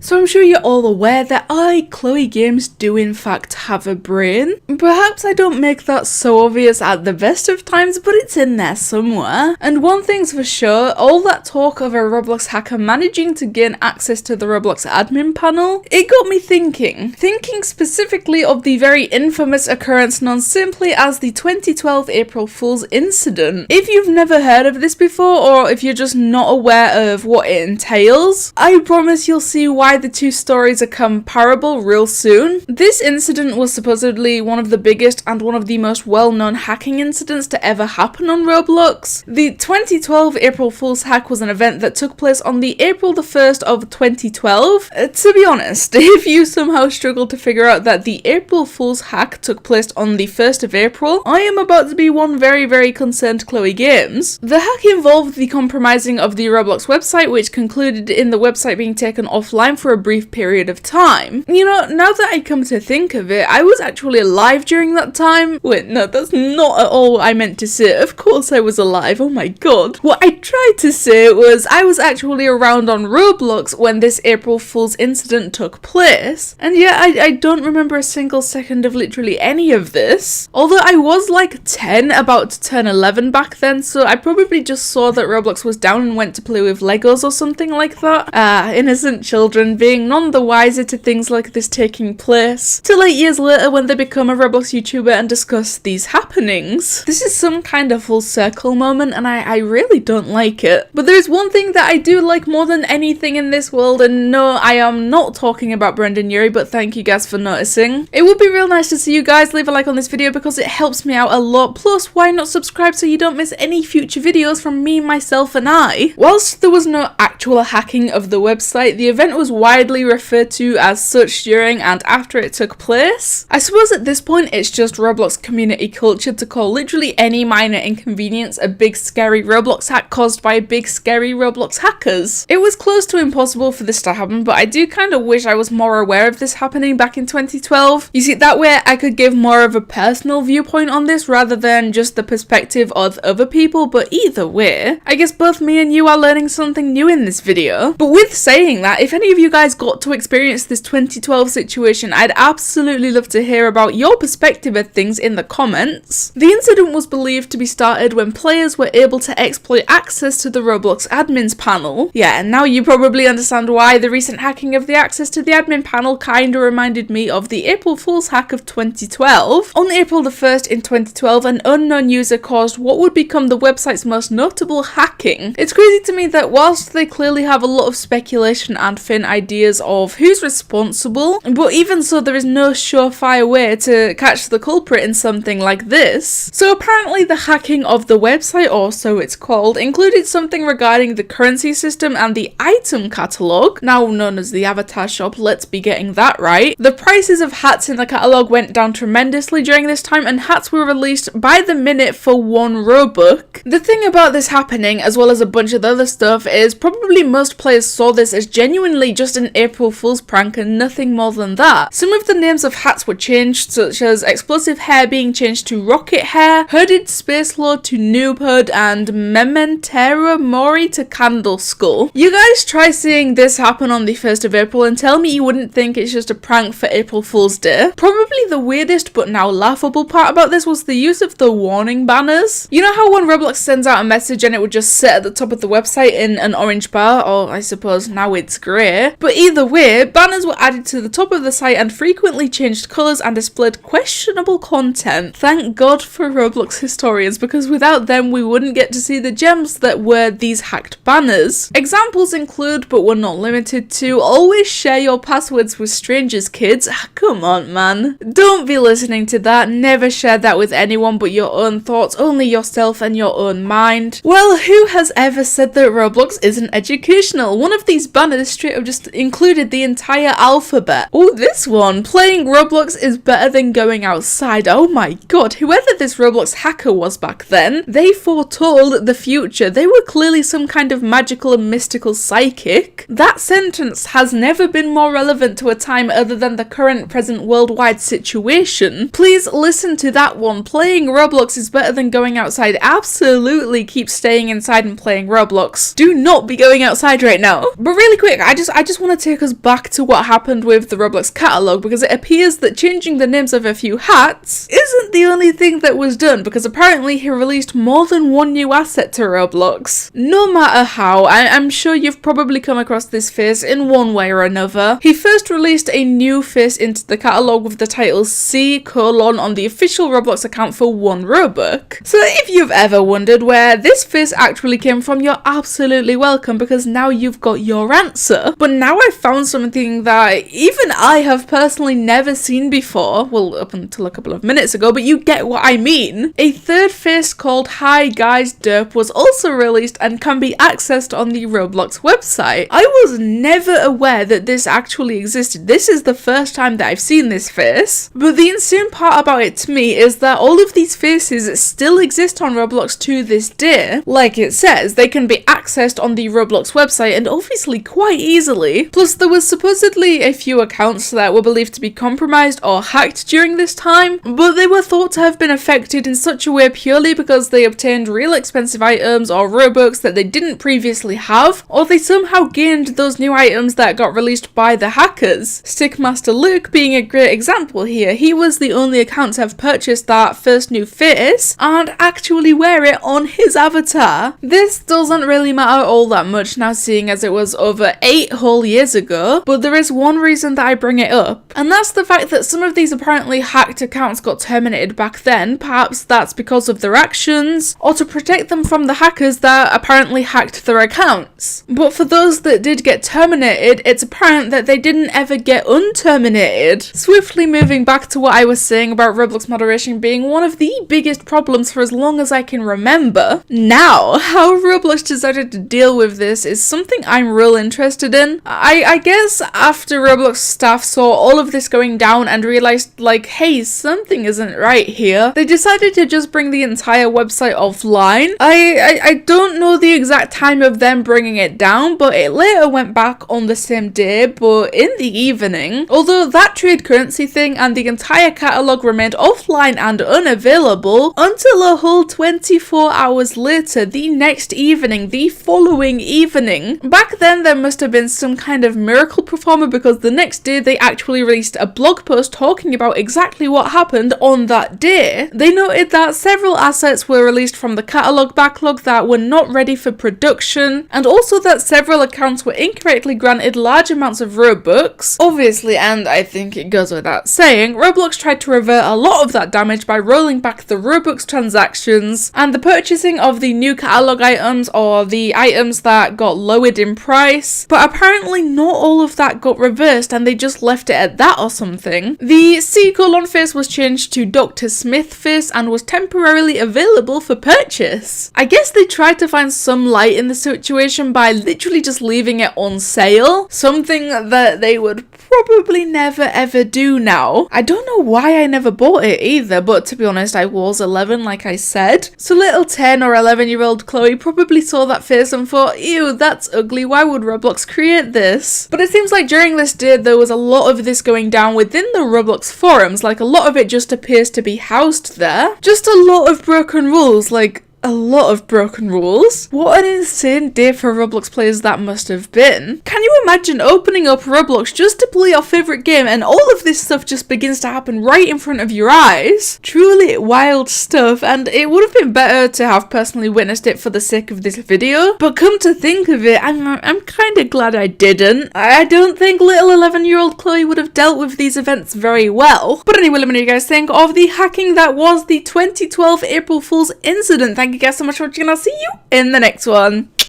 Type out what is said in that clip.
So I'm sure you're all aware that Chloe Games do in fact have a brain. Perhaps I don't make that so obvious at the best of times, but it's in there somewhere. And one thing's for sure, all that talk of a Roblox hacker managing to gain access to the Roblox admin panel, it got me thinking specifically of the very infamous occurrence known simply as the 2012 April Fool's incident. If you've never heard of this before, or if you're just not aware of what it entails, I promise you'll see why the two stories are comparable real soon. This incident was supposedly one of the biggest and one of the most well-known hacking incidents to ever happen on Roblox. The 2012 April Fool's hack was an event that took place on the April the 1st of 2012. To be honest, if you somehow struggle to figure out that the April Fool's hack took place on the 1st of April, I am about to be one very concerned Chloe Games. The hack involved the compromising of the Roblox website, which concluded in the website being taken offline for a brief period of time. You know, now that I come to think of it, I was actually alive during that time. Wait, no, that's not at all what I meant to say. Of course I was alive, oh my god. What I tried to say was I was actually around on Roblox when this April Fool's incident took place. And yeah, I don't remember a single second of literally any of this. Although I was like 10, about to turn 11 back then, so I probably just saw that Roblox was down and went to play with Legos or something like that. Innocent children being none the wiser to things like this taking place, till 8 years later when they become a Roblox YouTuber and discuss these happenings. This is some kind of full circle moment and I really don't like it. But there's one thing that I do like more than anything in this world, and no, I am not talking about Brendan Urie, but thank you guys for noticing. It would be real nice to see you guys leave a like on this video because it helps me out a lot. Plus, why not subscribe so you don't miss any future videos from me, myself and I? Whilst there was no actual hacking of the website, the event was widely referred to as such during and after it took place. I suppose at this point it's just Roblox community culture to call literally any minor inconvenience a big scary Roblox hack caused by big scary Roblox hackers. It was close to impossible for this to happen, but I do kind of wish I was more aware of this happening back in 2012. You see, that way I could give more of a personal viewpoint on this rather than just the perspective of other people, but either way, I guess both me and you are learning something new in this video. But with saying that, if any of you guys got to experience this 2012 situation, I'd absolutely love to hear about your perspective of things in the comments. The incident was believed to be started when players were able to exploit access to the Roblox admins panel. Yeah, and now you probably understand why the recent hacking of the access to the admin panel kinda reminded me of the April Fool's hack of 2012. On April the 1st in 2012, an unknown user caused what would become the website's most notable hacking. It's crazy to me that whilst they clearly have a lot of speculation and thin ideas of who's responsible, but even so there is no surefire way to catch the culprit in something like this. So apparently the hacking of the website, or so it's called, included something regarding the currency system and the item catalogue, now known as the avatar shop, let's be getting that right. The prices of hats in the catalogue went down tremendously during this time, and hats were released by the minute for $1. The thing about this happening, as well as a bunch of other stuff, is probably most players saw this as genuinely just an April Fool's prank and nothing more than that. Some of the names of hats were changed, such as Explosive Hair being changed to Rocket Hair, Hooded Space Lord to Noob Hood, and Mementera Mori to Candle Skull. You guys try seeing this happen on the 1st of April and tell me you wouldn't think it's just a prank for April Fool's Day. Probably the weirdest but now laughable part about this was the use of the warning banners. You know how when Roblox sends out a message and it would just sit at the top of the website in an orange bar, or I suppose now it's grey. But either way, banners were added to the top of the site and frequently changed colours and displayed questionable content. Thank God for Roblox historians, because without them we wouldn't get to see the gems that were these hacked banners. Examples include, but were not limited to, always share your passwords with strangers, kids. Come on, man. Don't be listening to that. Never share that with anyone but your own thoughts, only yourself and your own mind. Well, who has ever said that Roblox isn't educational? One of these banners straight up just included the entire alphabet. Oh, this one. Playing Roblox is better than going outside. Oh my god, whoever this Roblox hacker was back then, they foretold the future. They were clearly some kind of magical and mystical psychic. That sentence has never been more relevant to a time other than the current present worldwide situation. Please listen to that one. Playing Roblox is better than going outside. Absolutely keep staying inside and playing Roblox. Do not be going outside right now. But really quick, I just just want to take us back to what happened with the Roblox catalogue, because it appears that changing the names of a few hats isn't the only thing that was done, because apparently he released more than one new asset to Roblox. No matter how, I'm sure you've probably come across this face in one way or another. He first released a new face into the catalogue with the title C: on the official Roblox account for 1 Robux. So if you've ever wondered where this face actually came from, you're absolutely welcome, because now you've got your answer. But now I've found something that even I have personally never seen before, well, up until a couple of minutes ago, but you get what I mean. A third face called Hi Guys Derp was also released and can be accessed on the Roblox website. I was never aware that this actually existed. This is the first time that I've seen this face. But the insane part about it to me is that all of these faces still exist on Roblox to this day. Like it says, they can be accessed on the Roblox website, and obviously quite easily. Plus, there was supposedly a few accounts that were believed to be compromised or hacked during this time, but they were thought to have been affected in such a way purely because they obtained real expensive items or Robux that they didn't previously have, or they somehow gained those new items that got released by the hackers. Stickmaster Luke being a great example here. He was the only account to have purchased that first new face and actually wear it on his avatar. This doesn't really matter all that much now, seeing as it was over 8 whole years ago, but there is one reason that I bring it up, and that's the fact that some of these apparently hacked accounts got terminated back then. Perhaps that's because of their actions, or to protect them from the hackers that apparently hacked their accounts. But for those that did get terminated, it's apparent that they didn't ever get unterminated. Swiftly moving back to what I was saying about Roblox moderation being one of the biggest problems for as long as I can remember. Now, how Roblox decided to deal with this is something I'm real interested in. I guess after Roblox staff saw all of this going down and realized, like, hey, something isn't right here, they decided to just bring the entire website offline. I don't know the exact time of them bringing it down, but it later went back on the same day, but in the evening. Although that trade currency thing and the entire catalogue remained offline and unavailable until a whole 24 hours later, the next evening, the following evening. Back then, there must have been some kind of miracle performer, because the next day they actually released a blog post talking about exactly what happened on that day. They noted that several assets were released from the catalogue backlog that were not ready for production, and also that several accounts were incorrectly granted large amounts of Robux. Obviously, and I think it goes without saying, Roblox tried to revert a lot of that damage by rolling back the Robux transactions and the purchasing of the new catalogue items, or the items that got lowered in price, but apparently not all of that got reversed and they just left it at that or something. The C: face was changed to Dr. Smith face and was temporarily available for purchase. I guess they tried to find some light in the situation by literally just leaving it on sale, something that they would probably never ever do now. I don't know why I never bought it either, but to be honest, I was 11 like I said, so little 10 or 11-year-old Chloe probably saw that face and thought, ew, that's ugly, why would Roblox create this? But it seems like during this day there was a lot of this going down within the Roblox forums, like a lot of it just appears to be housed there. Just a lot of broken rules, like a lot of broken rules. What an insane day for Roblox players that must have been. Can you imagine opening up Roblox just to play your favourite game and all of this stuff just begins to happen right in front of your eyes? Truly wild stuff, and it would have been better to have personally witnessed it for the sake of this video, but come to think of it, I'm kind of glad I didn't. I don't think little 11-year-old Chloe would have dealt with these events very well. But anyway, let me know what you guys think of the hacking that was the 2012 April Fool's incident. Thank you guys so much for watching, and I'll see you in the next one.